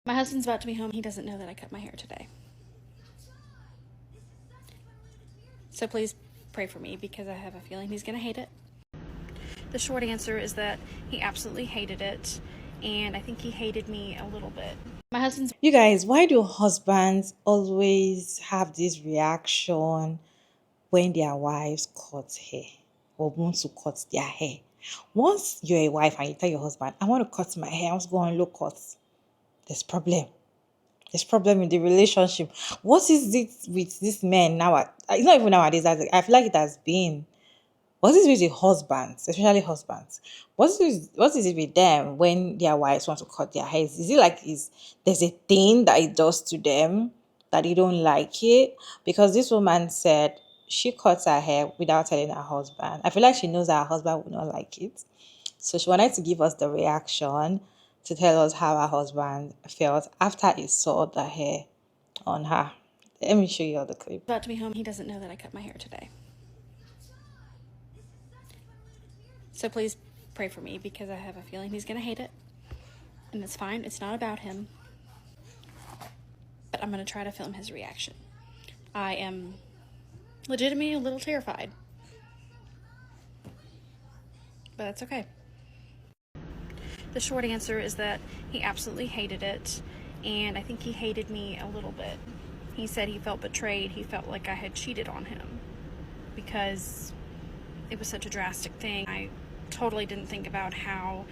My husband's about to be home. He doesn't know that I cut my hair today. So please pray for me because I have a feeling he's going to hate it. The short answer is that he absolutely hated it, and I think he hated me a little bit. My husband's You guys, why do husbands always have this reaction when their wives cut hair or want to cut their hair? Once you're a wife and you tell your husband, I want to cut my hair, I want to go on low cut, there's problem. There's problem in the relationship. What is it with this men now? It's not even nowadays. I feel like it has been. What is it with the husbands, especially husbands? What is it with them when their wives want to cut their hair? Is it like there's a thing that it does to them that they don't like it? Because this woman said she cuts her hair without telling her husband. I feel like she knows that her husband would not like it. So she wanted to give us the reaction to tell us how her husband felt after he saw the hair on her. Let me show you all the clip. about to be home. He doesn't know that I cut my hair today. So please pray for me because I have a feeling he's going to hate it. And it's fine. It's not about him. But I'm going to try to film his reaction. I am legitimately a little terrified. But that's okay. The short answer is that he absolutely hated it, and I think he hated me a little bit. He said he felt betrayed. He felt like I had cheated on him because it was such a drastic thing. I totally didn't think about how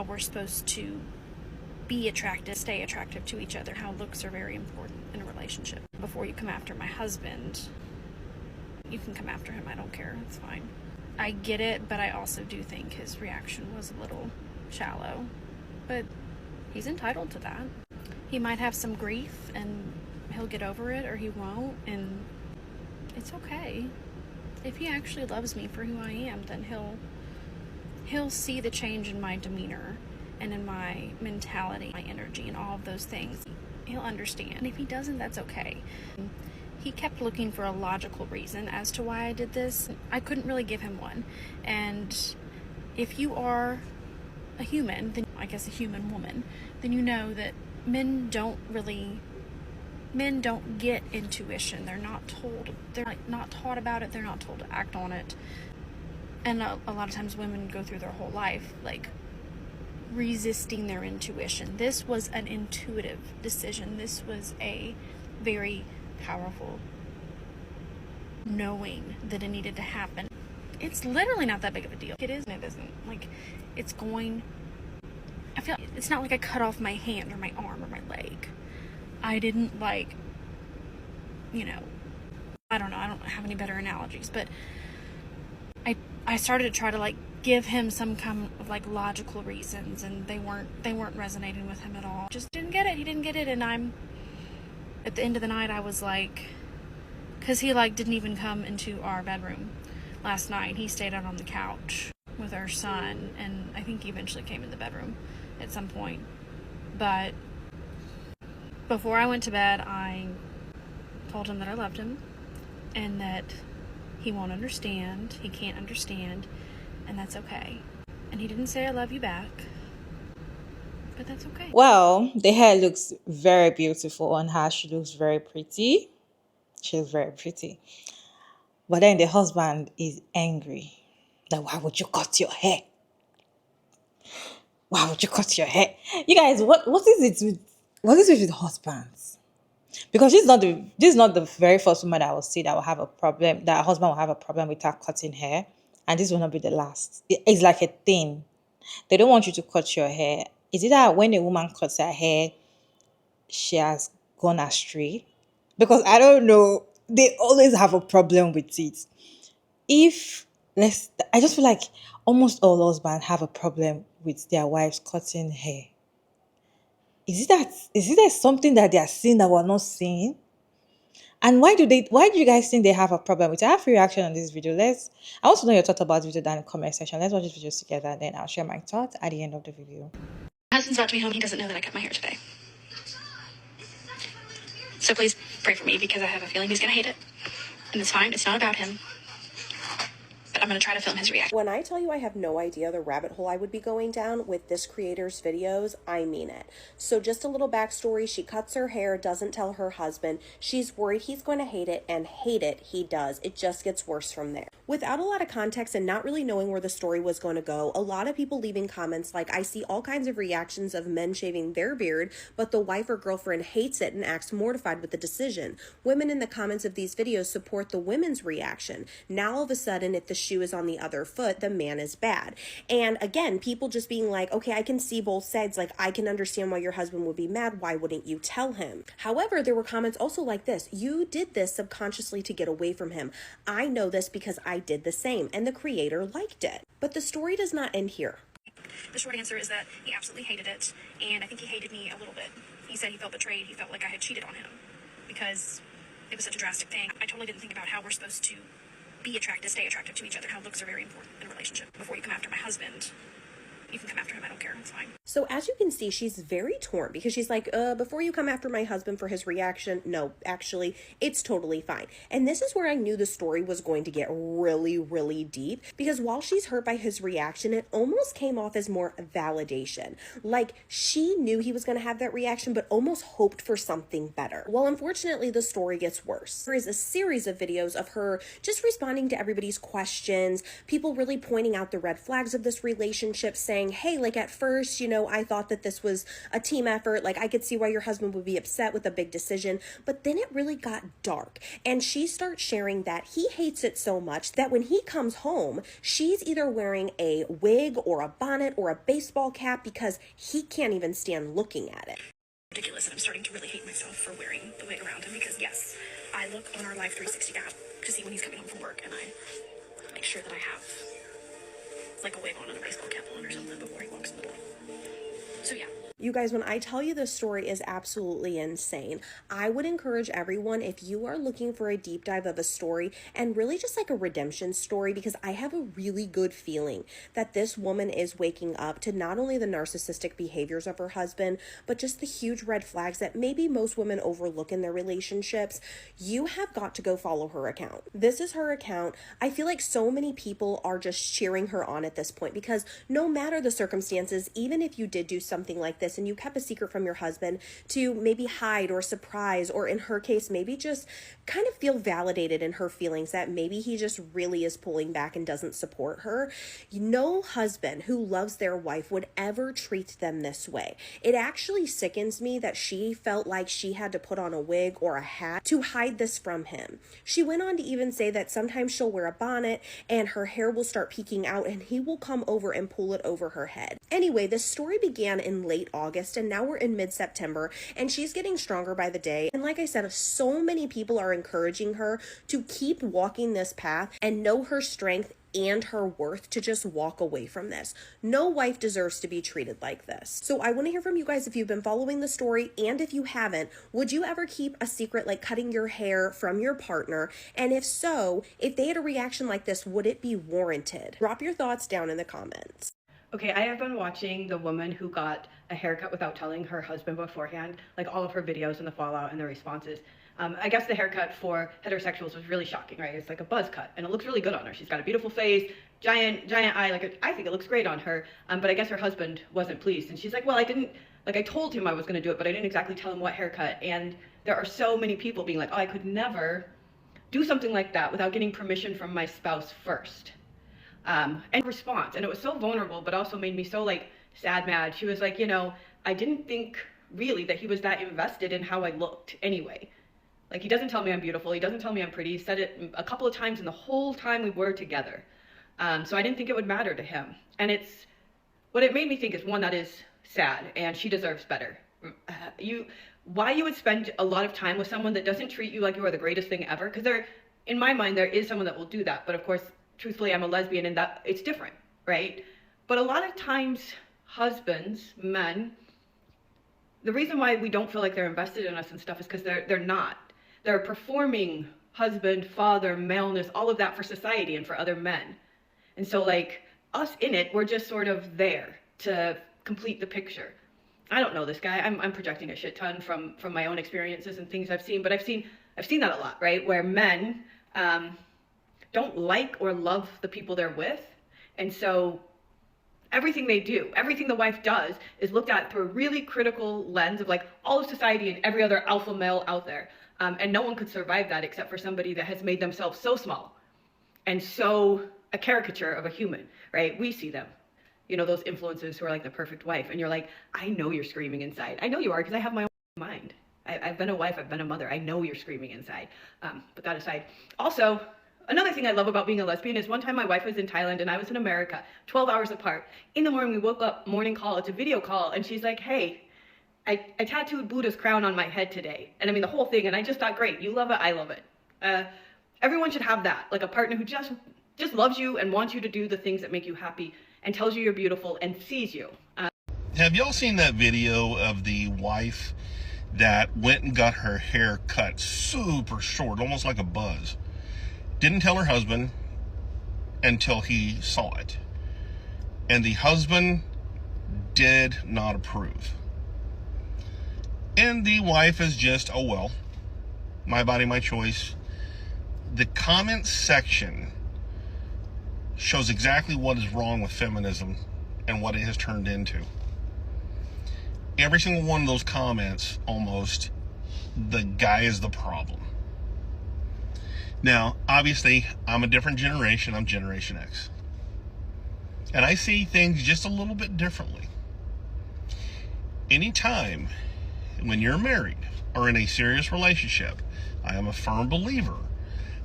we're supposed to be attractive, stay attractive to each other, how looks are very important in a relationship. Before you come after my husband, you can come after him. I don't care. It's fine. I get it, but I also do think his reaction was a little shallow. But he's entitled to that. He might have some grief and he'll get over it, or he won't, and it's okay. If he actually loves me for who I am, then he'll see the change in my demeanor and in my mentality, my energy, and all of those things. He'll understand. And if he doesn't, that's okay. He kept looking for a logical reason as to why I did this. I couldn't really give him one. And if you are a human, then I guess a human woman, then you know that men don't get intuition. They're not taught about it. They're not told to act on it. And a lot of times women go through their whole life like resisting their intuition. This was an intuitive decision. This was a very powerful knowing that it needed to happen. It's literally not that big of a deal. It is and it isn't. Like, I feel it's not like I cut off my hand or my arm or my leg. I didn't I don't know, I don't have any better analogies, but I started to try to give him some kind of logical reasons, and they weren't resonating with him at all. Just didn't get it. He didn't get it, and at the end of the night, I was because he didn't even come into our bedroom last night. He stayed out on the couch with our son, and I think he eventually came in the bedroom at some point. But before I went to bed, I told him that I loved him and that he won't understand, he can't understand, and that's okay. And he didn't say I love you back, but that's okay. Well, the hair looks very beautiful on her. She looks very pretty. She looks very pretty. But then the husband is angry. That why would you cut your hair? Why would you cut your hair? You guys, what is it with husbands? Because this is not the very first woman that I will see that will have a problem, that her husband will have a problem with her cutting hair. And this will not be the last. It's like a thing. They don't want you to cut your hair. Is it that when a woman cuts her hair, she has gone astray? Because I don't know. They always have a problem with it. I just feel like almost all husbands have a problem with their wives cutting hair. Is it that something that they are seeing that we're not seeing? And why do you guys think they have a problem with it? I have a reaction on this video. I want to know your thoughts about the video down in the comment section. Let's watch this video together, and then I'll share my thoughts at the end of the video. My husband's about to be home. He doesn't know that I cut my hair today. So please pray for me because I have a feeling he's going to hate it. And it's fine. It's not about him. But I'm going to try to film his reaction. When I tell you I have no idea the rabbit hole I would be going down with this creator's videos, I mean it. So just a little backstory, she cuts her hair, doesn't tell her husband. She's worried he's going to hate it, and hate it he does. It just gets worse from there. Without a lot of context and not really knowing where the story was going to go, a lot of people leaving comments like, I see all kinds of reactions of men shaving their beard, but the wife or girlfriend hates it and acts mortified with the decision. Women in the comments of these videos support the women's reaction. Now all of a sudden, if the shoe is on the other foot, the man is bad. And again, people just being like, okay, I can see both sides. Like, I can understand why your husband would be mad. Why wouldn't you tell him? However, there were comments also like this. You did this subconsciously to get away from him. I know this because I did the same, and the creator liked it. But the story does not end here. The short answer is that he absolutely hated it, and I think he hated me a little bit. He said he felt betrayed. He felt like I had cheated on him because it was such a drastic thing. I totally didn't think about how we're supposed to be attractive, stay attractive to each other, how looks are very important in a relationship. Before you come after my husband, you can come after him, I don't care, it's fine. So as you can see, she's very torn because she's like, before you come after my husband for his reaction, no, actually, it's totally fine. And this is where I knew the story was going to get really, really deep, because while she's hurt by his reaction, it almost came off as more validation. Like, she knew he was going to have that reaction, but almost hoped for something better. Well, unfortunately, the story gets worse. There is a series of videos of her just responding to everybody's questions, people really pointing out the red flags of this relationship, saying, hey, like at first, you know, I thought that this was a team effort. Like, I could see why your husband would be upset with a big decision, but then it really got dark. And she starts sharing that he hates it so much that when he comes home, she's either wearing a wig or a bonnet or a baseball cap because he can't even stand looking at it. Ridiculous, and I'm starting to really hate myself for wearing the wig around him because, yes, I look on our Live 360 app to see when he's coming home from work, and I make sure that I have like a wig on and a baseball cap on or something before he walks in the door. So yeah. You guys, when I tell you this story is absolutely insane, I would encourage everyone, if you are looking for a deep dive of a story and really just like a redemption story, because I have a really good feeling that this woman is waking up to not only the narcissistic behaviors of her husband, but just the huge red flags that maybe most women overlook in their relationships. You have got to go follow her account. This is her account. I feel like so many people are just cheering her on at this point, because no matter the circumstances, even if you did do something like this and you kept a secret from your husband to maybe hide or surprise, or in her case, maybe just kind of feel validated in her feelings that maybe he just really is pulling back and doesn't support her, no husband who loves their wife would ever treat them this way. It actually sickens me that she felt like she had to put on a wig or a hat to hide this from him. She went on to even say that sometimes she'll wear a bonnet and her hair will start peeking out and he will come over and pull it over her head. Anyway, this story began in late August and now we're in mid-September, and she's getting stronger by the day. And like I said, so many people are encouraging her to keep walking this path and know her strength and her worth to just walk away from this. No wife deserves to be treated like this. So I want to hear from you guys if you've been following the story, and if you haven't, would you ever keep a secret like cutting your hair from your partner? And if so, if they had a reaction like this, would it be warranted? Drop your thoughts down in the comments. Okay, I have been watching the woman who got a haircut without telling her husband beforehand, like all of her videos and the fallout and the responses. I guess the haircut for heterosexuals was really shocking, right? It's like a buzz cut, and it looks really good on her. She's got a beautiful face, giant eye. I think it looks great on her. But I guess her husband wasn't pleased, and she's like, well, I told him I was going to do it, but I didn't exactly tell him what haircut. And there are so many people being like, oh, I could never do something like that without getting permission from my spouse first. And response, and it was so vulnerable, but also made me so like sad, mad. She was like, you know, I didn't think really that he was that invested in how I looked anyway. Like, he doesn't tell me I'm beautiful, he doesn't tell me I'm pretty. He said it a couple of times in the whole time we were together. So I didn't think it would matter to him. And it's, what it made me think is, one, that is sad, and she deserves better. Why you would spend a lot of time with someone that doesn't treat you like you are the greatest thing ever? Because there, in my mind, there is someone that will do that. But of course, truthfully, I'm a lesbian, and that it's different, right? But a lot of times, husbands, men, the reason why we don't feel like they're invested in us and stuff is because they're not. They're performing husband, father, maleness, all of that for society and for other men. And so like us in it, we're just sort of there to complete the picture. I don't know this guy. I'm projecting a shit ton from my own experiences and things I've seen, but I've seen that a lot, right? Where men don't like or love the people they're with. And so everything they do, everything the wife does, is looked at through a really critical lens of like all of society and every other alpha male out there. And no one could survive that except for somebody that has made themselves so small and so a caricature of a human, right? We see them, you know, those influencers who are like the perfect wife, and you're like, I know you're screaming inside. I know you are, because I have my own mind. I've been a wife, I've been a mother. I know you're screaming inside. But that aside, also, another thing I love about being a lesbian is one time my wife was in Thailand and I was in America, 12 hours apart. In the morning, we woke up, morning call, it's a video call, and she's like, hey, I tattooed Buddha's crown on my head today. And I mean, the whole thing, and I just thought, great, you love it, I love it. Everyone should have that, like a partner who just loves you and wants you to do the things that make you happy and tells you you're beautiful and sees you. Have y'all seen that video of the wife that went and got her hair cut super short, almost like a buzz? Didn't tell her husband until he saw it. And the husband did not approve. And the wife is just, oh well, my body, my choice. The comment section shows exactly what is wrong with feminism and what it has turned into. Every single one of those comments, almost, the guy is the problem. Now, obviously, I'm a different generation. I'm Generation X. And I see things just a little bit differently. Anytime when you're married or in a serious relationship, I am a firm believer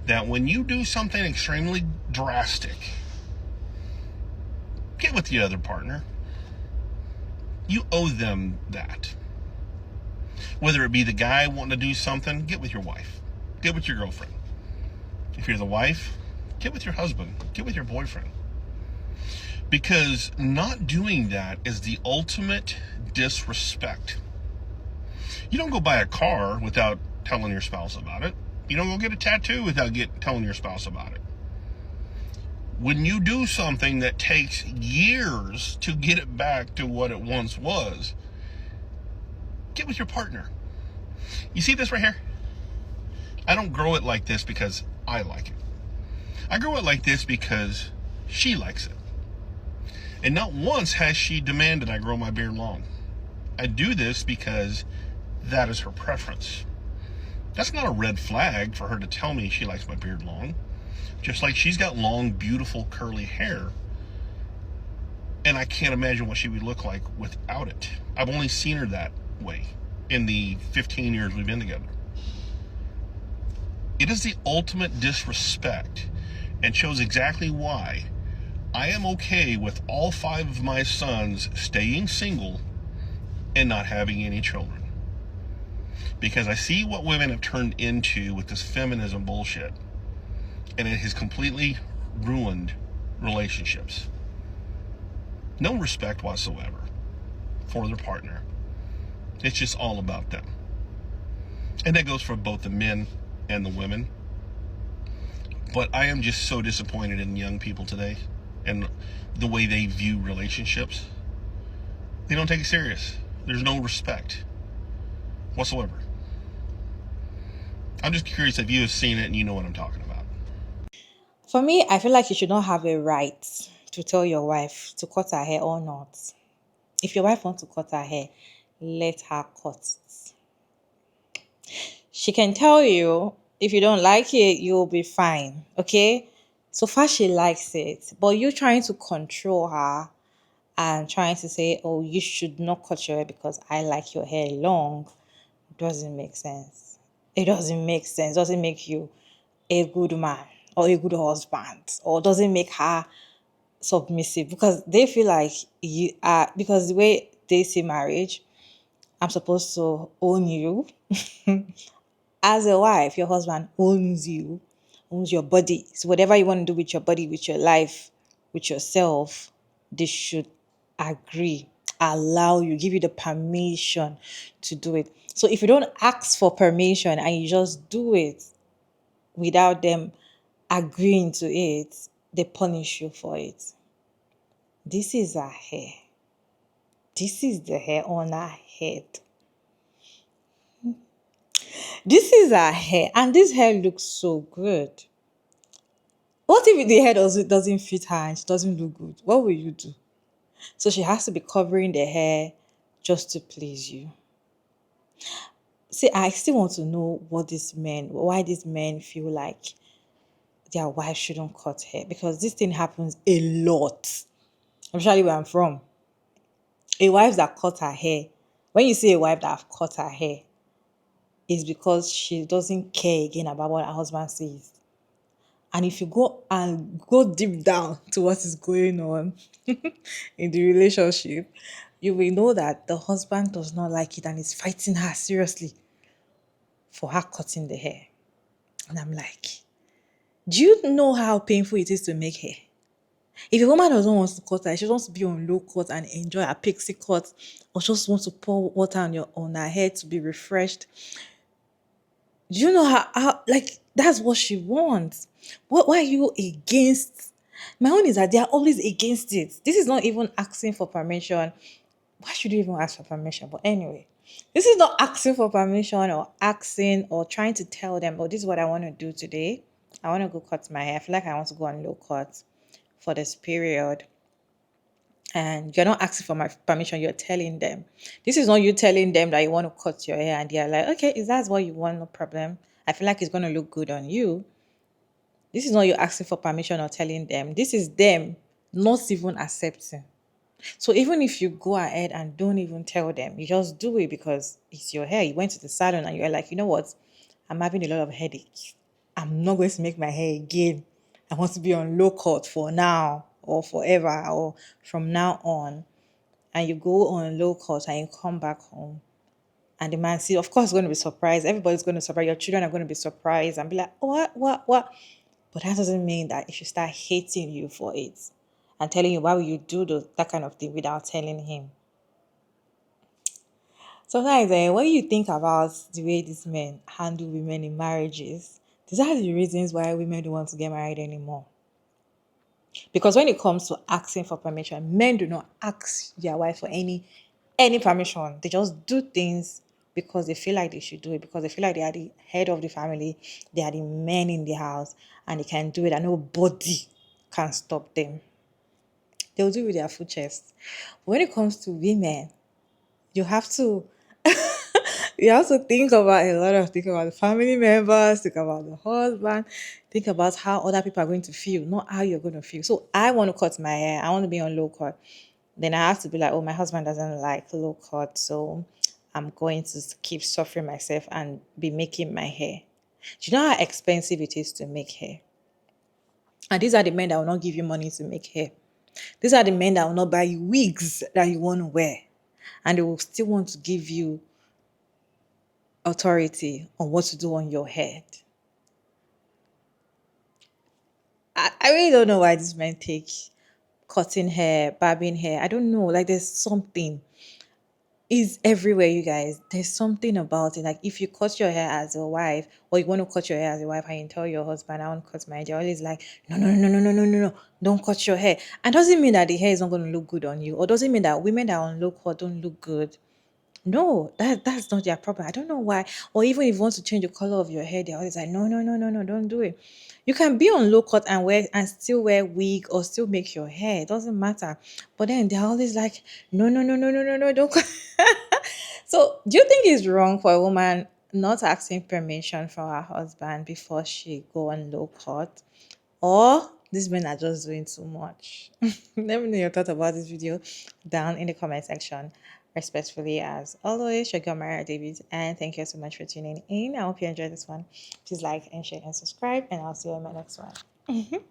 that when you do something extremely drastic, get with the other partner. You owe them that. Whether it be the guy wanting to do something, get with your wife. Get with your girlfriend. If you're the wife, get with your husband. Get with your boyfriend. Because not doing that is the ultimate disrespect. You don't go buy a car without telling your spouse about it. You don't go get a tattoo without telling your spouse about it. When you do something that takes years to get it back to what it once was, get with your partner. You see this right here? I don't grow it like this because I like it. I grow it like this because she likes it. And not once has she demanded I grow my beard long. I do this because that is her preference. That's not a red flag for her to tell me she likes my beard long. Just like she's got long, beautiful, curly hair. And I can't imagine what she would look like without it. I've only seen her that way in the 15 years we've been together. It is the ultimate disrespect and shows exactly why I am okay with all 5 of my sons staying single and not having any children. Because I see what women have turned into with this feminism bullshit. And it has completely ruined relationships. No respect whatsoever for their partner. It's just all about them. And that goes for both the men and the women. But I am just so disappointed in young people today and the way they view relationships. They don't take it serious. There's no respect whatsoever. I'm just curious if you have seen it and you know what I'm talking about. For me, I feel like you should not have a right to tell your wife to cut her hair or not. If your wife wants to cut her hair, let her cut it. She can tell you, if you don't like it, you'll be fine. Okay? So far she likes it. But you trying to control her and trying to say, oh, you should not cut your hair because I like your hair long, doesn't make sense. It doesn't make sense. It doesn't make you a good man or a good husband, or doesn't make her submissive, because they feel like you are, because the way they see marriage, I'm supposed to own you. As a wife, your husband owns you, owns your body. So whatever you want to do with your body, with your life, with yourself, they should agree, allow you, give you the permission to do it. So if you don't ask for permission and you just do it without them agreeing to it, they punish you for it. This is her hair. This is the hair on her head. This is her hair, and this hair looks so good. What if the hair doesn't fit her and she doesn't look good? What will you do? So she has to be covering the hair just to please you. See, I still want to know why these men feel like their wife shouldn't cut hair, because this thing happens a lot, especially where I'm from. A wife that cut her hair, when you see a wife that have cut her hair, is because she doesn't care again about what her husband says. And if you go deep down to what is going on in the relationship, you will know that the husband does not like it and is fighting her seriously for her cutting the hair. And I'm like, do you know how painful it is to make hair? If a woman doesn't want to cut her, she wants to be on low cut and enjoy her pixie cut, or just wants to pour water on her hair to be refreshed. Do you know how like that's what she wants? Why are you against? My own is that they are always against it. This is not even asking for permission. Why should you even ask for permission? But anyway, this is not asking for permission or asking or trying to tell them, oh, this is what I want to do today. I want to go cut my hair. I feel like I want to go on low cut for this period. And you're not asking for my permission, you're telling them. This is not you telling them that you want to cut your hair and they're like, okay, if that's what you want, no problem. I feel like it's going to look good on you. This is not you asking for permission or telling them. This is them not even accepting. So even if you go ahead and don't even tell them, you just do it because it's your hair. You went to the salon and you're like, you know what? I'm having a lot of headaches. I'm not going to make my hair again. I want to be on low cut for now or forever or from now on. And you go on low cut and you come back home. And the man see, of course, going to be surprised. Everybody's going to be surprised. Your children are going to be surprised and be like, what? But that doesn't mean that if you start hating you for it and telling you why will you do that kind of thing without telling him. So guys, what do you think about the way these men handle women in marriages? These are the reasons why women don't want to get married anymore. Because when it comes to asking for permission, men do not ask their wife for any permission. They just do things because they feel like they should do it, because they feel like they are the head of the family, they are the men in the house, and they can do it, and nobody can stop them. They'll do it with their full chest. When it comes to women, you have to you have to think about a lot of think about the family members, think about the husband, think about how other people are going to feel, not how you're going to feel. So I want to cut my hair, I want to be on low cut. Then I have to be like, oh, my husband doesn't like low cut, so I'm going to keep suffering myself and be making my hair. Do you know how expensive it is to make hair? And these are the men that will not give you money to make hair. These are the men that will not buy you wigs that you want to wear. And they will still want to give you authority on what to do on your head. I really don't know why these men take cutting hair, barbing hair. I don't know. Like there's something. Is everywhere, you guys. There's something about it. Like if you cut your hair as a wife, or you want to cut your hair as a wife, and you tell your husband, I want to cut my hair, they're always like, no, don't cut your hair. And doesn't mean that the hair is not going to look good on you, or doesn't mean that women that are on low cut don't look good. No, that's not their problem. I don't know why. Or even if you want to change the color of your hair, they're always like, no, don't do it. You can be on low cut and still wear wig or still make your hair. It doesn't matter. But then they're always like, no, don't cut. So do you think it's wrong for a woman not asking permission from her husband before she go on low cut? Or these men are just doing too much? Let me know your thoughts about this video down in the comment section. Respectfully, as always, your girl Mara David, and thank you so much for tuning in. I hope you enjoyed this one. Please like and share and subscribe, and I'll see you in my next one.